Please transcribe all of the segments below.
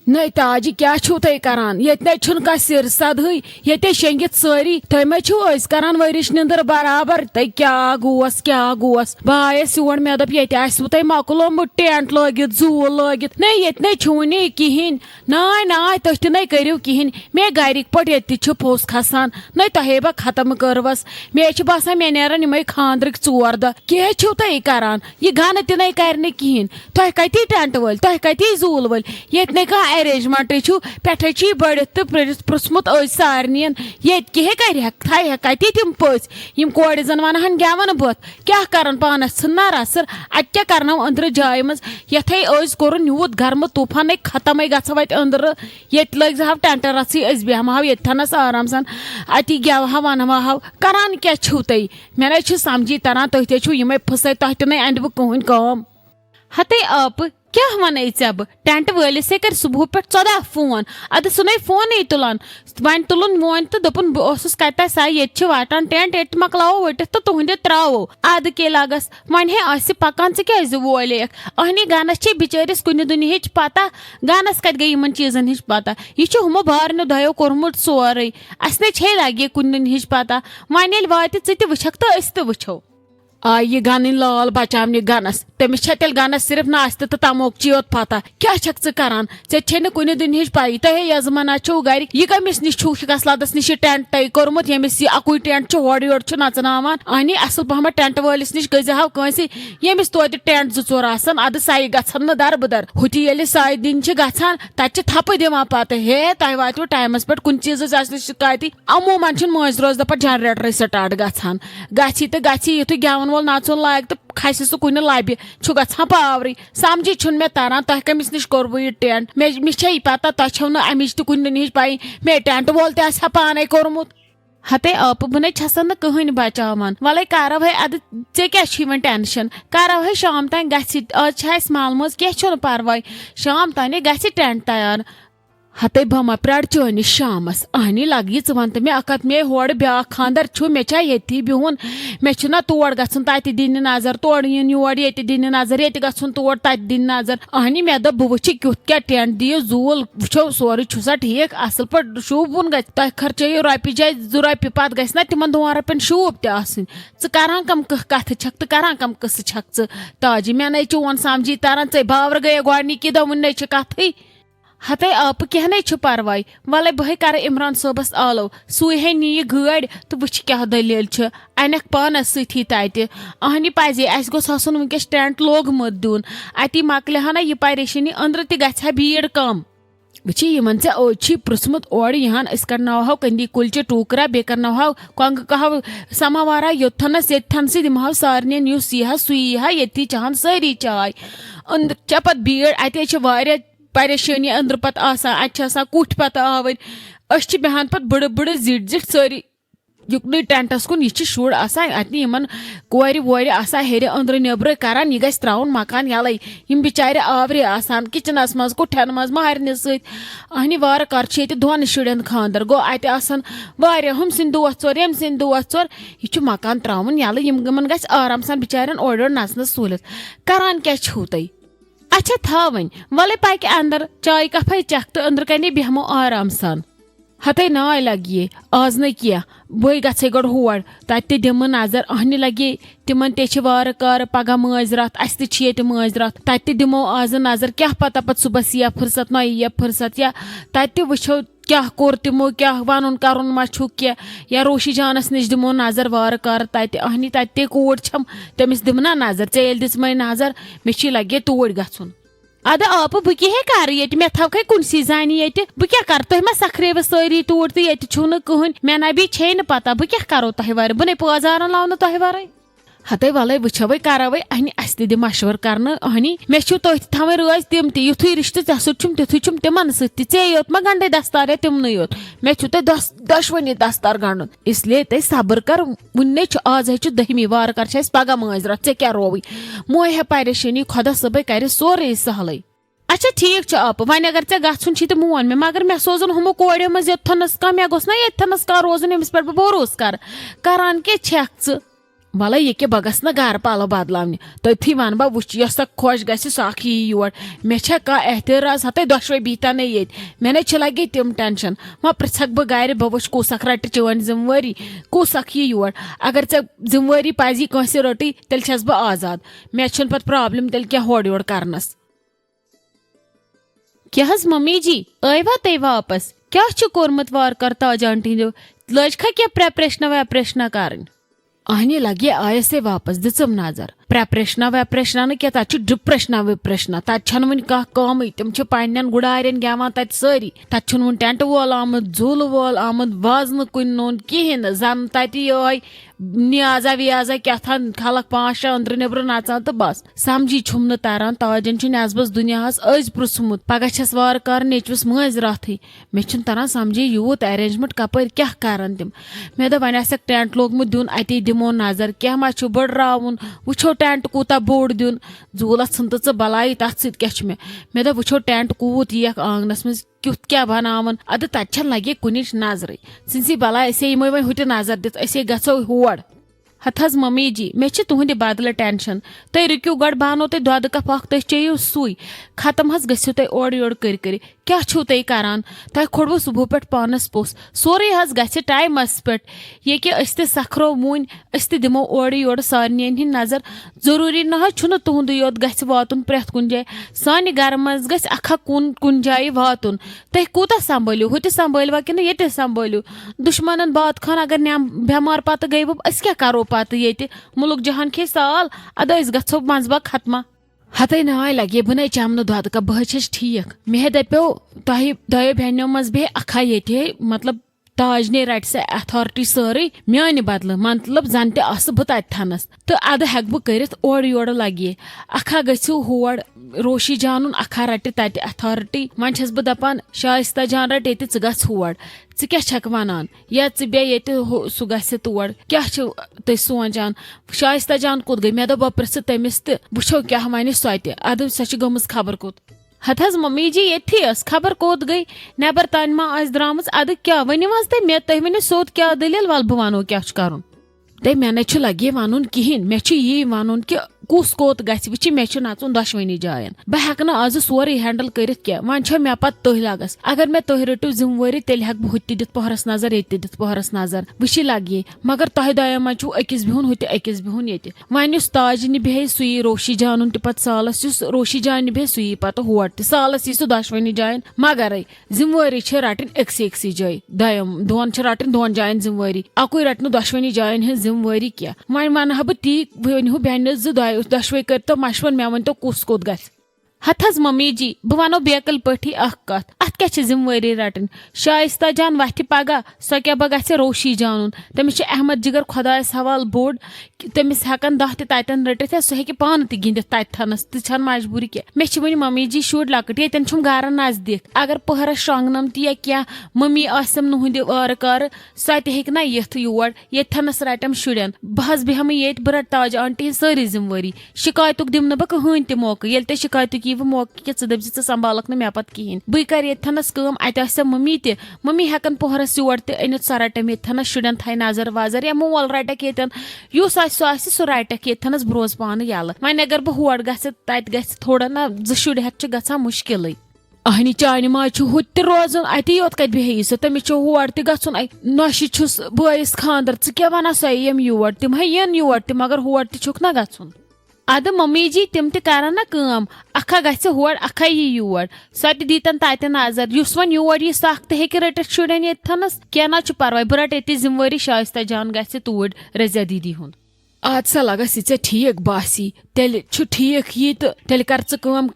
नै ताज क्या छो तय करान ये नै छुन का सिर सदहै ये शेंगित सारी तय मै छो अस करान वरिश निंदर बराबर तय क्या गोस बायस योर मे दप ये आसव तय मकलोमुत टेंट लगित जूल लगित नै ये नै छुनी किहिन नाय तह नै करियो किहिन मे गरिक पट ये छु पोस खसान नै तहे बा खत्म करवस मे छु बसान मे नेरन यमय खांद्रक 4 दह क्या छो तय करान ये गान त नै करने किहिन तह कति टेंट वल तह कति जूल वल ये नै का अरेंजमेंट पे बढ़ित तो पृथमुत सारे ये कह कर कति तम पस कोड़ जन वन गेवन बत क्या कर पानस ना रसर अत क्या करनो अंदर जाय मज ये कोर यूत गर्म तूफान खत्म गो अत अंदर ये लग हाव टेंट रसी बेहम हाव ये थनस आराम सान अति गेवहा वनवा हाव करान क्या छू तय मे ना समझी तरह तुह ते ये फस तह ते अंद बह कहन कम हते आप क्या वन ब टेंट वलिस कर सुबह पे 14 फोन अद सुन फोन तुलान वन तुलन मोन तो दोपन बस कत सा ये वाटान टेंट ये मकलावो वटित तो तुहद त्रो अद के लगस वन हे पकान क्या वोलिक अहनी गनस बिचारिस कुन दुनिया पता गनस कत गई इन चीजन हिच पता यह हमो बारनो दयो कोर्मुत सोरे अस ने लगे कुन दुनिया पता वन ये वात च वुक तो अस वुचो आ ये गन लाल बचावने गनस तमिस तेल गनस सिर्फ नास्त तो तमोक योत पता क्या करान ऐ कुन दुनिया पी तह यजमाना छो गर यह कमिस नश लदस नश टेंट तय कोर्मुत यमिस अकु टेंट होड़ योर नचनावान अहनी असल पहम टेंट वलिस नश गजहाव कंस यमिस तो टेंट 2-4 आसान अद साई गन दरबदर हुटी ये साई दिन गचान तत थप दिवान पता हे तह वात टाइमस पे कुन चीज शिकायती अमूमन मज रोज दपा जनरेटर स्टार्ट गचान गि तो गि युथ गेवन वोल नाचन लायक तो खस सह कुन लबि गा पावरी समझी छुन मे तरह तह कमिस नश कोर यह टेंट मिस पता तह छो ना अमिच तो कुन दुनिया पी मे टेंट वोल तह पाने कोर्मुत हते आप बह छसन कहन बचावान वल करो है अद ऐ क्या टेंशन करो है शाम तान गज माल मज क्या परवाय शाम तान ग टेंट तैयार हते बह प्राड़ चनिस शामस अहनी लगी वन तो मे अकत मे होड़ ब्या खानदर मे ये बिहुन मे तोड़ गन तत दिन नजर तोड़ इन योर ये दिन नजर ये गन तोड़ तत दिन नजर अहनी मे दप बह वुच क्युत क्या टेंट दियो जूल वो सोरे छुसा ठीक असल पे शूबन ग तह खर्चो रोपि जाए 2 रोपि पत ग तिमन 2 रोपन शूब तह कम कथ छक तो कर कम कस छक ताजी मे न चोन समझी तरह ऐ बावर गए गोडनिकी दोन न कथ हते आप क्या नहीं परवाय वल बह कर इमरान सोबस आलो सुहे नी गाड़ तो वुच क्या दलील अनक पानस सथी तत अहनी पजे अस गोसन वनकस टेंट लोगमुत दिन अति मकल ना यह परेशानी अंदर तह भीड़ कम वुची यमन ऐ ओज पृथमुत ओर यहान करनाव कंदी कुलचे टूकरा बे करनाव कंग कहो समावारा योथनस ये दिमह सारे नुस यह सुई ये चाहन सारी चाय अंदर चे पे भीड़ अत परेशानी अंदर पत आसा कुठ पत आवर बेहान पे बड़ बड़ जिट जिट सारी युकन टेंटस कुन यह शुर अतन कोर वोर हेर अंदर नबर करान यह गस त्राउन मकान यल बिचारे आवरे आसान किचनस मज कुठन मज महरन सहनी वार कर दोन शुरन खानदर गो अत हम सिंद दोस्त 4 यम सिंद दोस्त 4 यह मकान त्राउन यल यमन गस आराम सान बिचारन ओर नचन सहूलत करान क्या छो तय अच्छा था वन वल पक अंदर चाय कफे चख तो अंदर कने बेहमो आराम सान हते नाय लगे आज न क्या बह गे गो होड़ तत दिम नजर अहनी लगे तिमन वार कार पगह माजरत अस ते माजरत तत दिमो आज नजर क्या पता पे सुबह यह फुर्सत ना यह फुर्सत या तत वो क्या कोर तिमो क्या वन कर मा क्या या रोशी जानस नश दिमो नजर वार कार तत अहनी तत कोड़ छम तमिस दिम ना नजर ऐ दिसमे नजर मे लगे तोड़ गन अद आप बह क्या कर ये मे थवै कुनसी जान ये बह क्या कर तुम सखरेव सारी तोड़ तो ये कहन मे ना भी छे पता बह क्या करो तह वर बह पौजारन लावन तह वर हते वल वो करो अहनी अस मशवर कर अहनी मे तुम थवन रोज तम तुथ रिश्ते ऐ सुम तुथु तिमन ऐ योत मा गंडे दस्तार तिमन योत मे दशवनी दस्तार गंडन इसलिए ते सब्र कर वुन्ने आज 10वीं वार कर पगह माजरत ऐ क्या रोवी मोह परेशानी खुदा सब कर सोरे सहल अच्छा ठीक आप वन अगर ऐ गुन तो मोन मे मगर मे सोजन हमो कोड़ो मज योथनस कह मे गोस ना योथनस कह रोजन अमिस पे भरोस करान क्या छक वल ये बगस ना गर पलो बदलावने तथी वन बह वो यस खुश गि सह यी योर मे कह एहतराज हत दोशवे बीतन ये मे न लगे तम टेंशन वह पृछक बह गर बह वो कुसक रट चन जिम्मेवारी कुसक यी योर अगर ऐ जिम्मेवारी पजी कंस रटी तेल छस बह आजाद मे पे प्रॉब्लम तेल क्या होड़ योड़ करनस क्या मम्मी जी आवा ते वापस क्या कोर्मुत वार कर ताज आंटी लज खा क्या प्रेपरेशना वैपरेशना कर अहनी लगे आयस से वापस दिम नजर प्रेपरेशना वैपरेशना न क्या तत डिप्रेशना विप्रेशना तत वन कम तम पन्न गुडारन गेवान तत सारी तत वन टेंट वोल आमुत झूल वोल आमुत वाजन कुन नोन कहें जन तत ये नियाजा वियाजा क्या खलक 5-6 अंदर नबर नचान तो बस समझी छुम न तारान ताजन नस्बस दुनियास अज पृछमुत पगह छस वार कर नेचवस मज रथी मे तारान समझी यूत अरेंजमेंट कपर क्या करन तम मे दप वन टेंट लोगमुत दिन अति दिमो नजर क्या मा बड़रावन वो टेंट कूता बोड़ दिन झूलस सन तो बलाई तथ सह मे दप वो टेंट कूत यक आंगनस मज क्युत क्या बनावन अद तत लगे कुन नजर सिंसी बला असे यम वो हुट नजर दित असे गो होड़ हथ मम्मी जी मे तुहद बदल टेंशन तुम रुकियो गड बानो तुम दद कप तुम चेयू सुई खत्म गो तुम ओर योर कर क्या तुम करान तुम खोड़व सुबह पे पानस पोस सोरे ग टाइमस पे ये कि सखरो वुन दिमो ओर योर सारे हिंद नजर जरूरी ना तुहद योत ग प्रेथ कुन जाए सान गर मज गखा कुन जाए वातुन तुम कूता संभालियो हुत संभालवा कि ये संभालियो दुश्मन बात खान अगर बेमार पत गई अस क्या करो पत ये मुल्क जहान खे साल अद गो मजबा खत्मा हते नाय लगे बह न चम दद का बह ठीक मे दपो तह दो बहनों मज बे अखा ये मतलब ताज ने रट से अथॉरिटी सारे मान बदल मतलब जन तस बह तथनस तो अद हेक बह कर ओर योर लगे अखा गो होड़ रोशी जान अखा रट तत अथॉरिटी वन छस बह दपान शाइस्ता जान रट ये होड़ क्या छक वनान या बे ये सह ग तोड़ क्या तुम सोचान शाइस्ता जान कोत गई मे दप बह तमिस तो वो क्या वन सो अद सह गम खबर कोत हथ मम्मी जी ये खबर कोत गई नबर तान मा द्राम अद क्या वनिव मे तुम वन सोत क्या दलील वल बह वनो क्या कर मे न लगे वन कहें मे यी वन कि कुस कोत ग मे नचुन दशवनी जायन बह हेक आज सोरे हैंडल कर वन मे पे तुह लगस अगर मे तुह रटो जिम्मेवारी तेल हेक बह हुत पहरस नजर ये दित पहरस नजर वह लगे मगर तुह दो मज अकिस बिहुन हुत अकिस बिहुन ये वन ताज बेहे सुई रोशी जान पे सालस रोशी जान बेहे सुई पे होड़ सालस यी दशवनी जायन मगर जिम्मेवारी रटन अक्सी जाए दोन रटन दोन जायन जिम्मेवारी अकु रटन दशवनी जायन हज जिम्मेवारी क्या वन वन बह ती वन बहन दशवे कर तो मशवन मे वन तो कुस कोत ग हथ मम्मी जी बह वनो बेकल पठी कत अत क्या जिम्मेवारी रटन शाइस्ता जान वथ पगह सो क्या बह ग रोशी जान तमिस अहमद जिगर खुदायस हवाल बोड़ तमिस हेकन 10 ततन रटित सह हे पान गिंदित तथनस तन मजबूरी क्या मे वन मम्मी जी शुर लकट ये गर नजदीक अगर पहरस शोंगनम या क्या मम्मी आसम नुहद वार कार सो ना यथ योर येथनस रटम शुरन बह बेहम ये बह रट ताज आंटी सारी जिम्मेवारी शिकायत दिम बह कहें तह मौका ये ते शिकायत यी मौका कि दप संभालक मे पे कहें बह कर येथनस अत मम्मी मम्मी हेकन पहरस योर अनित सो रटम येथनस शुरन थ नजर वजर या मोल रटक ये सह रटक येथनस ब्रोज पान यल वन अगर बह होड़ ग थोड़ा ना शुर हेत ग मुश्किल अहनी चान माज हुत रोजन अत योत कत बेही सो तमिस होड़ तुन नौशी छुस बस खानदर क्या वन सो यम योर तम इन योर मगर होड़ तुक ना गन अद मम्मी जी तम तरान ना कम अखा ग होड़ अखा यी योर सो दीतन तत नजर युस वन योर यी सख तो हे रटित शुरन येथनस क्या ना परवाय बह रट ये जिम्मेवारी शाइस्ता जान ग तोड़ रजिया दीदी हुंद आज सा लगस ये ठीक बासी तेल ठीक यी तो तेल कर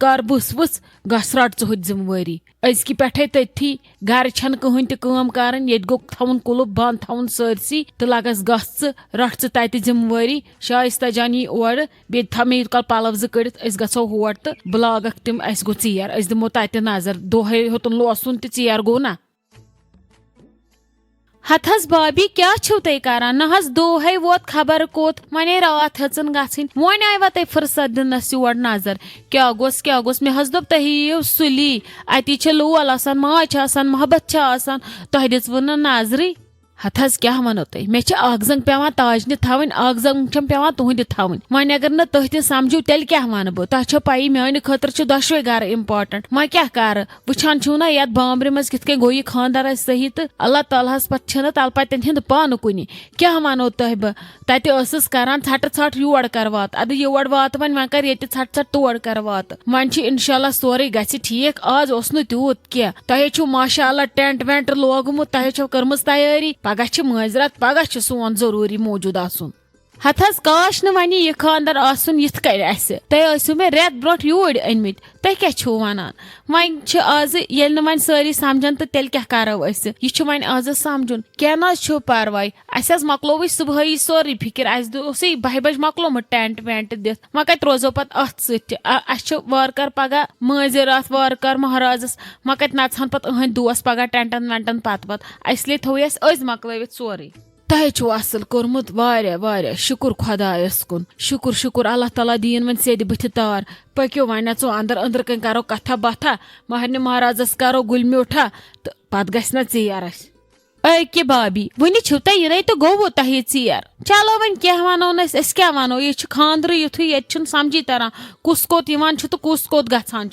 कर बुस वुस गस रट हुत जिम्मेवारी अजक पे तथी गर छन कहें तम कर ये गो थवन कुलुप बंद थवन सरसी तो लगस गस रट तत जिम्मेवारी शाइस्ता जान यी और बे मे यूत काल पलव कड़ित गो होड़ तो बह लागक तम अस गो चीर अस दिमो तत नजर दोहे होतन लोसन तो चीर गो ना हथ भाभी क्या तुम करान ना दोहे वोत खबर कोत वे रात हन गन वन आयवा तुम फुर्सत दिनस योर नजर क्या गोस मे दोप तुम यीव सुली अति लोल आसान माज आसान मोहब्बत आसान तुह दिसव नजर हथ क्या वनो तुम मे अग पेवान ताजन थवन अग जंग पेवान तुहद थवन वन अगर न तुह तह समझो तेल क्या वन बह तह पी मान खतर दशवे गर इम्पार्टेंट वन क्या कर वुचान छो ना ये बाम्ब्रे मज कित गो यह खानदार सही तो अल्लाह तालहस पे तलपतन हिंद पान कुन क्या वनो तुह बह तस करान छट छट योर कर वात अद योर वात वन कर ये छट छट तोड़ कर वात वन इंशाल्लाह सोरे गि ठीक आज तूत क्या तुह माशाअल्लाह टेंट वेंट लोगमुत तुह कर्म तैयारी पगह माजरत पगह सोन जरूरी मौजूद आसन हथ काश न वन यह खानदार आसन यथ तुम मे रेत ब्रो यूर अनमित तुह क्या वनान वन आज ये वन सारी समझन तो तेल क्या करो यह वन आज समझुन क्या ना परवाह अस मकलो सुबह सोरी फिक्र अस बह बज मकलोमुत टेंट वेंट दिथ वन कत रोजो पे अत सह वार पगह माजिर अत वार महाराजस वन कत नचन पे अहद दोस पगह टेंटन वेंटन पत इसलिए थो अज मकलवित सोरे तुह असल कोर्मुत वारिया शुक्र खुदायस कुन शुक्र शुक्र अल्लाह ताला दीन वन सेद बुथ तार पक्यो वन नचो अंदर अंदर कन करो कथा बाथा महरने महाराजस करो गुल म्यूठा तो पत गस न चीर अके भाभी वन इन तो गो तह चीर चलो वन क्या वनो क्या वनो यह खानद्र युथ ये समझी तरह कुस कोत तो कुस कोत गछान।